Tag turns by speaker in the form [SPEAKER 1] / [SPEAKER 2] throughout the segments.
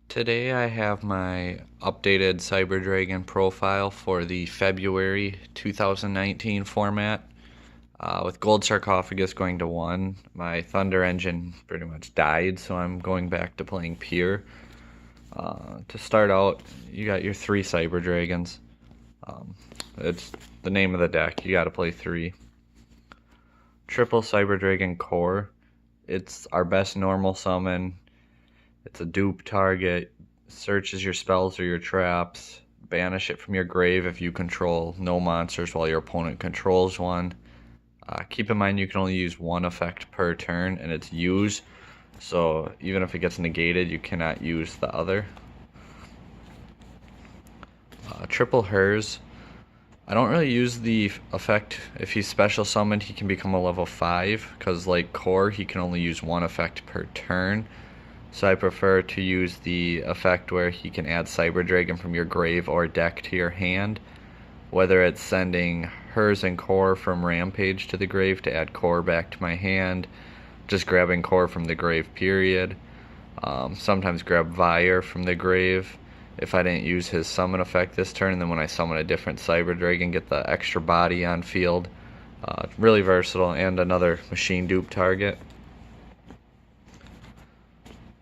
[SPEAKER 1] Today I have my updated Cyber Dragon profile for the February 2019 format. With Gold Sarcophagus going to 1, my Thunder Engine pretty much died, so I'm going back to playing Pure. To start out, you got your 3 Cyber Dragons. It's the name of the deck, you gotta play 3. Triple Cyber Dragon Core. It's our best normal summon. It's a dupe target, searches your spells or your traps, banish it from your grave if you control no monsters while your opponent controls one. Keep in mind you can only use one effect per turn, and it's use, so even if it gets negated, you cannot use the other. Triple Hers. I don't really use the effect. If he's special summoned, he can become a level 5, because like Core, he can only use one effect per turn. So I prefer to use the effect where he can add Cyber Dragon from your grave or deck to your hand. Whether it's sending Hers and Core from Rampage to the grave to add Core back to my hand, just grabbing Core from the grave period. Sometimes grab Vire from the grave if I didn't use his summon effect this turn, and then when I summon a different Cyber Dragon, get the extra body on field. Really versatile, and another machine dupe target.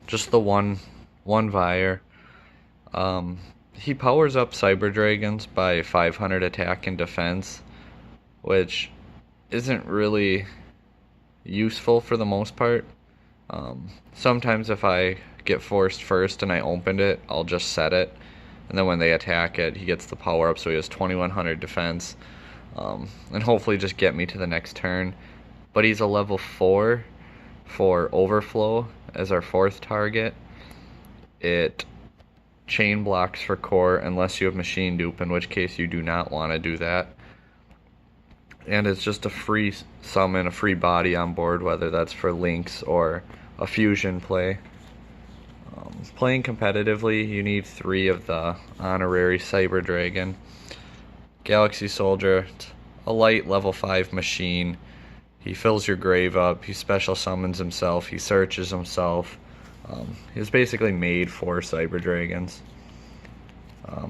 [SPEAKER 1] Just the one Vire. He powers up Cyber Dragons by 500 attack and defense, which isn't really useful for the most part. Sometimes if I get forced first and I opened it, I'll just set it, and then when they attack it, he gets the power up, so he has 2100 defense, and hopefully just get me to the next turn. But he's a level 4 for Overflow as our 4th target. It chain blocks for Core unless you have Machine Dupe, in which case you do not want to do that. And it's just a free summon, a free body on board, whether that's for Lynx or a fusion play. Playing competitively, you need 3 of the honorary Cyber Dragon. Galaxy Soldier, a light level 5 machine. He fills your grave up, he special summons himself, he searches himself. He's basically made for Cyber Dragons.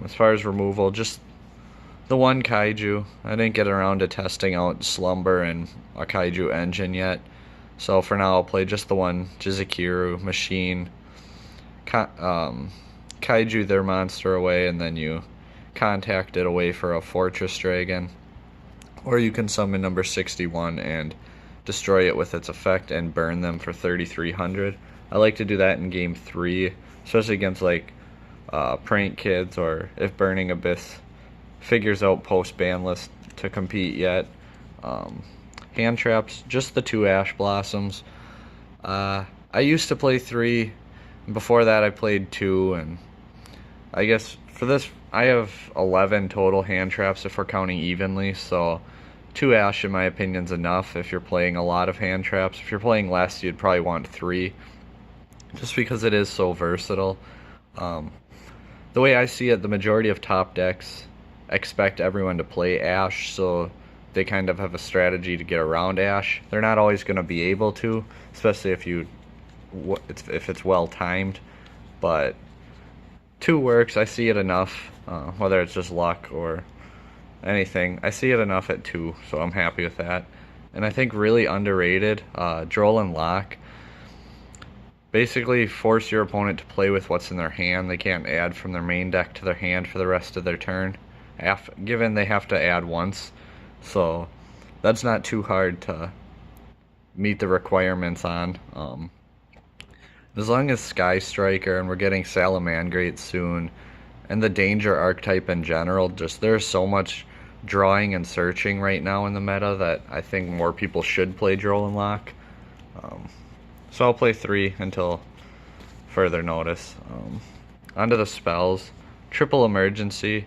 [SPEAKER 1] As far as removal, just the one Kaiju. I didn't get around to testing out Slumber and a Kaiju engine yet, so for now I'll play just the one Jizukiru machine. Kaiju their monster away, and then you contact it away for a Fortress Dragon. Or you can summon number 61 and destroy it with its effect and burn them for 3300. I like to do that in game 3, especially against like Prank Kids, or if Burning Abyss figures out post-ban list to compete yet. Hand traps, just the 2 Ash Blossoms. I used to play 3, and before that I played 2, and I guess for this I have 11 total hand traps if we're counting evenly, so 2 Ash in my opinion is enough if you're playing a lot of hand traps. If you're playing less, you'd probably want 3, just because it is so versatile. The way I see it, the majority of top decks expect everyone to play Ash, so they kind of have a strategy to get around Ash. They're not always going to be able to, especially if it's well timed, but 2 works. I see it enough, whether it's just luck or anything. I see it enough at 2, so I'm happy with that. And I think really underrated, Droll Lock. Basically force your opponent to play with what's in their hand. They can't add from their main deck to their hand for the rest of their turn, given they have to add once. So that's not too hard to meet the requirements on. As long as Sky Striker, and we're getting Salamangreat soon, and the Danger archetype in general, just there's so much drawing and searching right now in the meta that I think more people should play Droll Lock. So I'll play 3 until further notice. Onto the spells. Triple Emergency,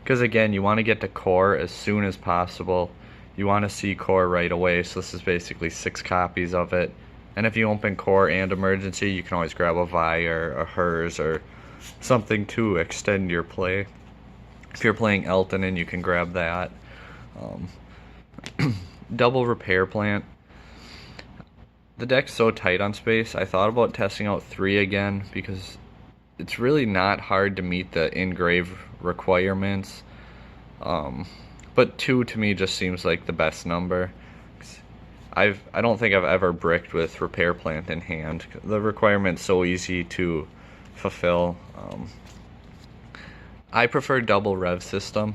[SPEAKER 1] because again, you want to get to Core as soon as possible. You want to see Core right away, so this is basically 6 copies of it. And if you open Core and Emergency, you can always grab a Vire, a Hers, or something to extend your play. If you're playing Elton, you can grab that. Double Repair Plant. The deck's so tight on space, I thought about testing out 3 again, because it's really not hard to meet the engrave requirements. Um, but 2 to me just seems like the best number. I don't think I've ever bricked with repair plant in hand. The requirement's so easy to fulfill. I prefer double rev system.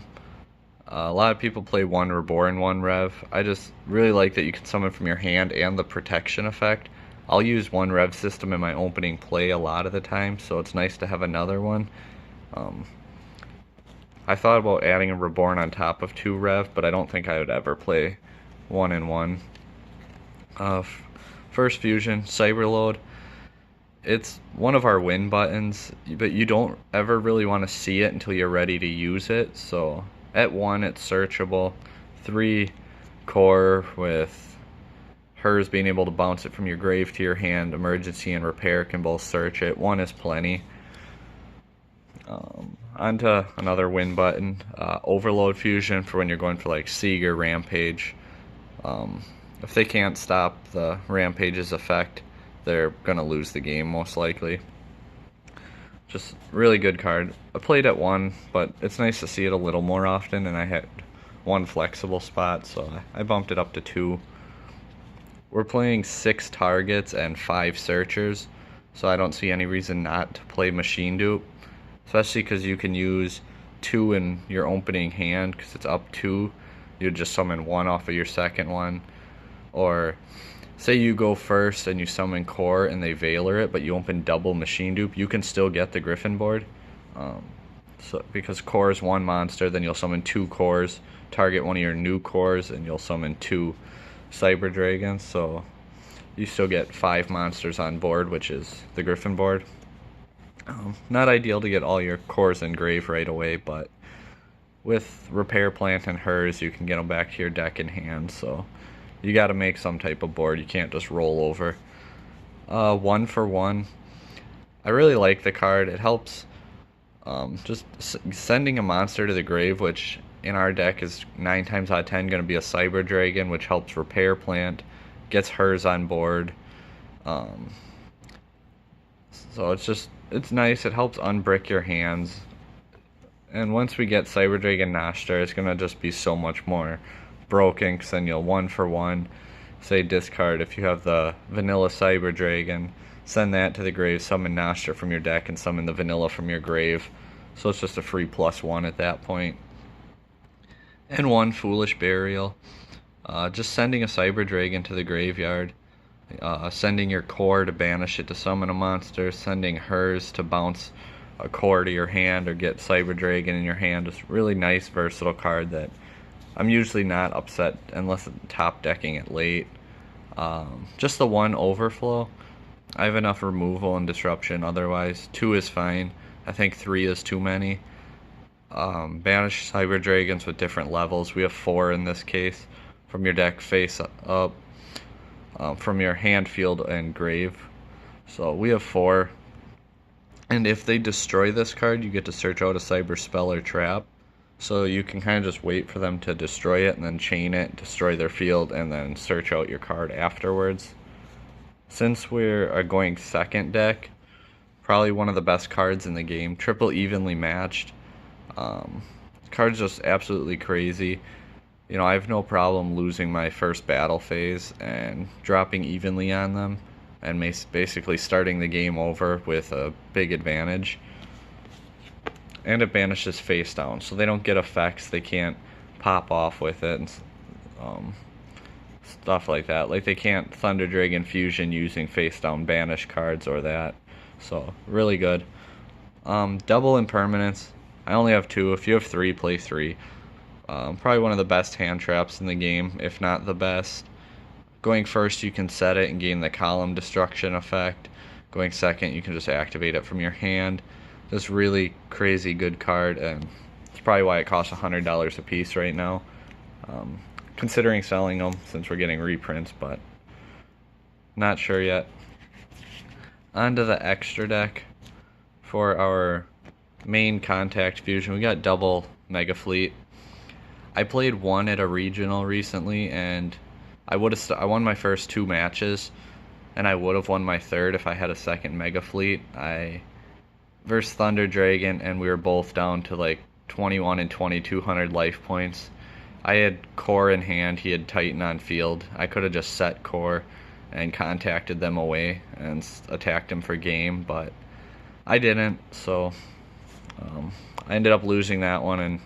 [SPEAKER 1] A lot of people play one reborn, one rev. I just really like that you can summon from your hand and the protection effect. I'll use one rev system in my opening play a lot of the time, so it's nice to have another one. Um, I thought about adding a reborn on top of 2 rev, but I don't think I would ever play 1 and 1. First fusion, Cyberload. It's one of our win buttons, but you don't ever really want to see it until you're ready to use it. So at 1, it's searchable. 3, core with hers being able to bounce it from your grave to your hand. Emergency and repair can both search it. 1 is plenty. Onto another win button, Overload Fusion for when you're going for like Sieg or Rampage. If they can't stop the Rampage's effect, they're gonna lose the game most likely. Just really good card. I played at 1, but it's nice to see it a little more often, and I had 1 flexible spot, so I bumped it up to 2. We're playing 6 targets and 5 searchers, so I don't see any reason not to play Machine Dupe, especially because you can use 2 in your opening hand because it's up 2. You just summon 1 off of your second one, or say you go first and you summon core and they Veiler it, but you open double Machine Dupe, you can still get the Griffin board. So because core is 1 monster, then you'll summon 2 cores, target one of your new cores, and you'll summon 2 Cyber Dragons. So you still get 5 monsters on board, which is the Griffin board. Not ideal to get all your cores in grave right away, but with Repair Plant and hers, you can get them back to your deck in hand. So you got to make some type of board. You can't just roll over. 1 for 1. I really like the card. It helps just sending a monster to the grave, which in our deck is 9 times out of 10 going to be a Cyber Dragon, which helps Repair Plant, gets hers on board. So it's nice. It helps unbrick your hands. And once we get Cyber Dragon Noshter, it's going to just be so much more broken, because then you'll 1 for 1, say discard. If you have the vanilla Cyber Dragon, send that to the grave, summon Noshter from your deck, and summon the vanilla from your grave. So it's just a free +1 at that point. And 1 Foolish Burial. Just sending a Cyber Dragon to the graveyard. Sending your core to banish it to summon a monster. Sending hers to bounce a core to your hand or get Cyber Dragon in your hand. It's a really nice, versatile card that I'm usually not upset unless I'm top decking it late. Just the 1 overflow. I have enough removal and disruption otherwise. 2 is fine. I think 3 is too many. Banish Cyber Dragons with different levels. We have 4 in this case. From your deck face up. From your hand, field, and grave. So we have 4. And if they destroy this card, you get to search out a Cyber Spell or Trap. So you can kind of just wait for them to destroy it and then chain it, destroy their field, and then search out your card afterwards. Since we're going second deck, probably one of the best cards in the game. Triple Evenly Matched. Card's just absolutely crazy. You know, I have no problem losing my first battle phase and dropping evenly on them and basically starting the game over with a big advantage. And it banishes face down, so they don't get effects. They can't pop off with it and stuff like that. Like they can't Thunder Dragon Fusion using face down banish cards or that. So really good. Double Impermanence. I only have 2. If you have 3, play 3. Probably one of the best hand traps in the game, if not the best. Going first, you can set it and gain the column destruction effect. Going second, you can just activate it from your hand. This really crazy good card, and it's probably why it costs $100 a piece right now. Considering selling them since we're getting reprints, but not sure yet. Onto the extra deck for our main Contact Fusion. We got double Mega Fleet. I played 1 at a regional recently, and I won my first 2 matches, and I would have won my third if I had a second Mega Fleet. I versus Thunder Dragon, and we were both down to like 21 and 2200 life points. I had core in hand, he had Titan on field. I could have just set core and contacted them away and attacked him for game, but I didn't, so I ended up losing that one, and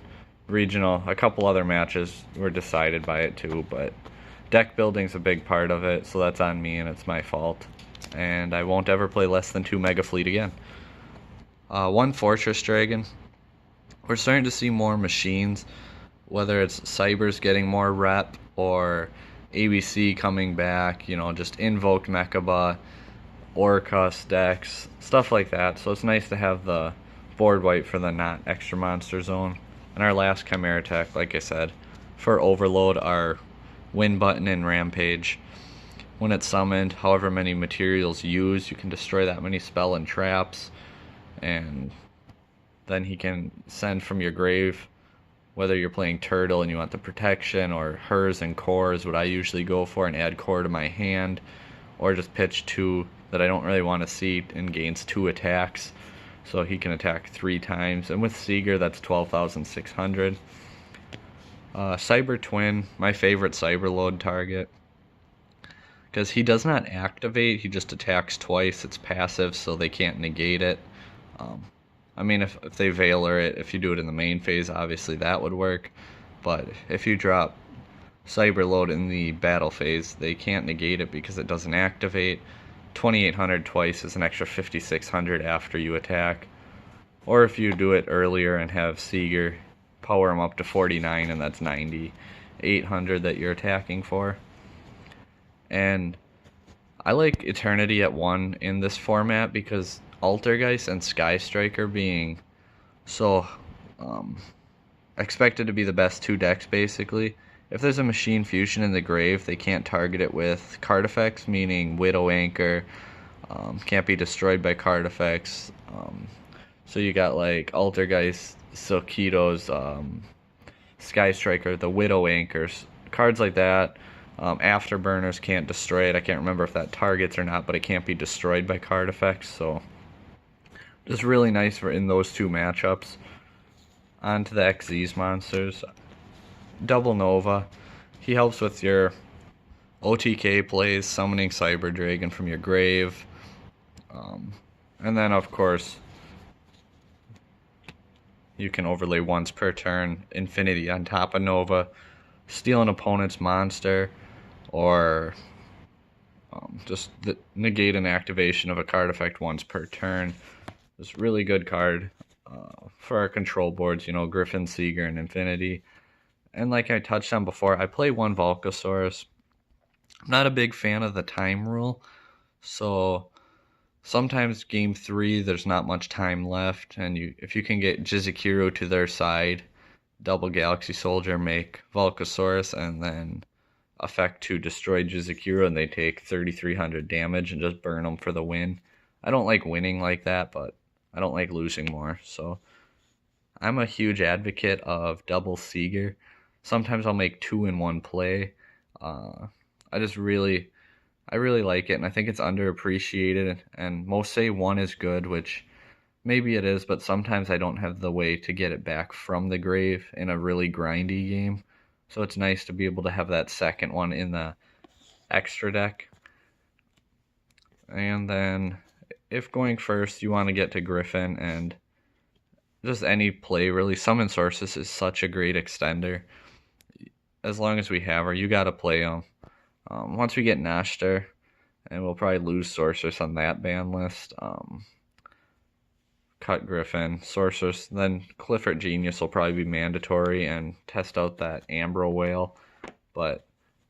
[SPEAKER 1] regional, a couple other matches were decided by it too, but deck building's a big part of it, so that's on me and it's my fault. And I won't ever play less than 2 Mega Fleet again. One Fortress Dragon. We're starting to see more machines, whether it's Cybers getting more rep or ABC coming back, you know, just Invoked Mechaba, Orcus decks, stuff like that. So it's nice to have the board wipe for the not extra monster zone. And our last Chimera tech, like I said, for Overload, our win button in Rampage. When it's summoned, however many materials used, you can destroy that many spell and traps, and then he can send from your grave, whether you're playing Turtle and you want the protection, or Hers and Core is what I usually go for, and add Core to my hand, or just pitch 2 that I don't really want to see and gains 2 attacks, so he can attack 3 times. And with Seeger, that's 12,600. Cyber Twin, my favorite Cyberload target, because he does not activate, he just attacks twice. It's passive, so they can't negate it. I mean, if they Veiler it, if you do it in the main phase, obviously that would work. But if you drop Cyberload in the battle phase, they can't negate it because it doesn't activate. 2,800 twice is an extra 5,600 after you attack. Or if you do it earlier and have Seeger, power him up to 49, and that's 9,800 that you're attacking for. And I like Eternity at 1 in this format because Altergeist and Sky Striker being so expected to be the best 2 decks, basically. If there's a Machine Fusion in the grave, they can't target it with card effects, meaning Widow Anchor, can't be destroyed by card effects. So you got like Altergeist, Silkitos, Sky Striker, the Widow Anchors, cards like that. Afterburners can't destroy it. I can't remember if that targets or not, but it can't be destroyed by card effects, so just really nice for in those 2 matchups. On to the XYZ monsters. Double Nova. He helps with your OTK plays, summoning Cyber Dragon from your grave. And then, of course, you can overlay once per turn Infinity on top of Nova, steal an opponent's monster, or just negate an activation of a card effect once per turn. It's a really good card for our control boards, you know, Griffin, Seeger, and Infinity. And like I touched on before, I play 1 Volcasaurus. I'm not a big fan of the time rule, so sometimes game 3 there's not much time left, and if you can get Jizukiro to their side, double Galaxy Soldier, make Volcasaurus, and then effect to destroy Jizukiro, and they take 3,300 damage and just burn them for the win. I don't like winning like that, but I don't like losing more, so I'm a huge advocate of double Seeger. Sometimes I'll make 2 in 1 play. I really like it, and I think it's underappreciated, and most say 1 is good, which maybe it is, but sometimes I don't have the way to get it back from the grave in a really grindy game. So it's nice to be able to have that second one in the extra deck. And then if going first, you want to get to Griffin and just any play, really. Summon Sources is such a great extender. As long as we have her, you got to play them. Once we get Noshter, and we'll probably lose Sorceress on that ban list, cut Griffin, Sorceress, then Clifford Genius will probably be mandatory, and test out that Ambro Whale. But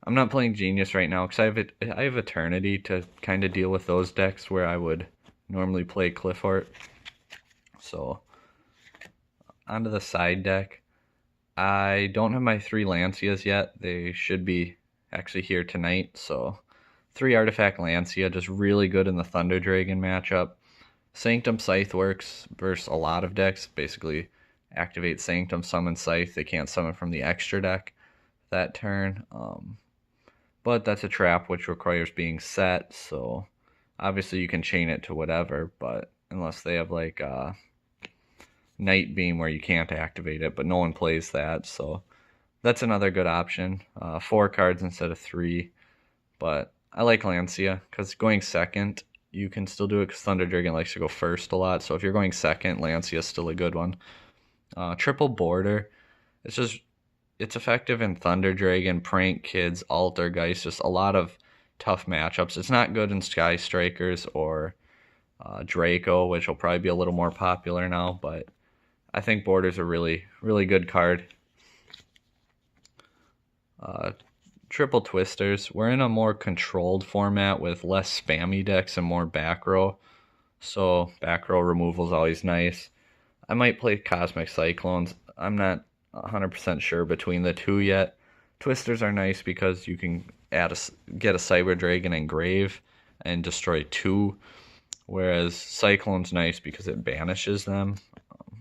[SPEAKER 1] I'm not playing Genius right now because I have Eternity to kind of deal with those decks where I would normally play Clifford. So onto the side deck. I don't have my 3 Lancias yet. They should be actually here tonight. So 3 Artifact Lancia, just really good in the Thunder Dragon matchup. Sanctum Scythe works versus a lot of decks. Basically, activate Sanctum, summon Scythe. They can't summon from the extra deck that turn. But that's a trap which requires being set, so obviously you can chain it to whatever, but unless they have like Night Beam where you can't activate it, but no one plays that, so that's another good option. 4 cards instead of 3, but I like Lancia because going second, you can still do it because Thunder Dragon likes to go first a lot. So if you're going second, Lancia is still a good one. Triple Border, it's effective in Thunder Dragon, Prank Kids, Altergeist, just a lot of tough matchups. It's not good in Sky Strikers or Draco, which will probably be a little more popular now, but I think Border's a really, really good card. Triple Twisters. We're in a more controlled format with less spammy decks and more back row. So back row removal is always nice. I might play Cosmic Cyclones. I'm not 100% sure between the two yet. Twisters are nice because you can get a Cyber Dragon Engrave and destroy 2, whereas Cyclone's nice because it banishes them.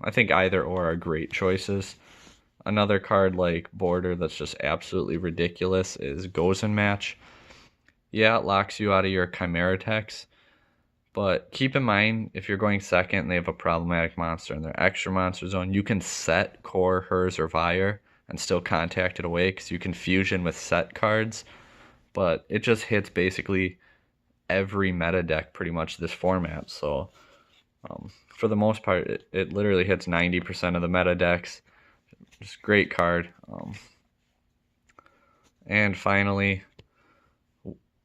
[SPEAKER 1] I think either or are great choices. Another card like Border that's just absolutely ridiculous is Gozen Match. Yeah, it locks you out of your Chimera Techs, but keep in mind, if you're going second and they have a problematic monster in their extra monster zone, you can set Core, Hers, or Vire and still contact it away because you can fusion with set cards, but it just hits basically every meta deck pretty much this format, so for the most part, it literally hits 90% of the meta decks. Just great card. And finally,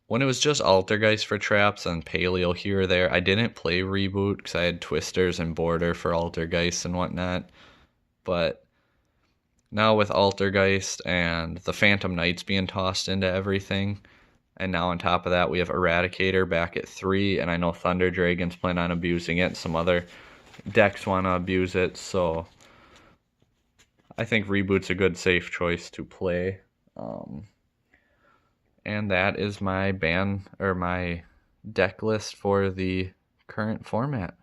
[SPEAKER 1] when it was just Altergeist for traps and Paleo here or there, I didn't play Reboot because I had Twisters and Border for Altergeist and whatnot. But now with Altergeist and the Phantom Knights being tossed into everything, and now on top of that we have Eradicator back at 3, and I know Thunder Dragons plan on abusing it, some other decks want to abuse it, so I think Reboot's a good safe choice to play. And that is my my deck list for the current format.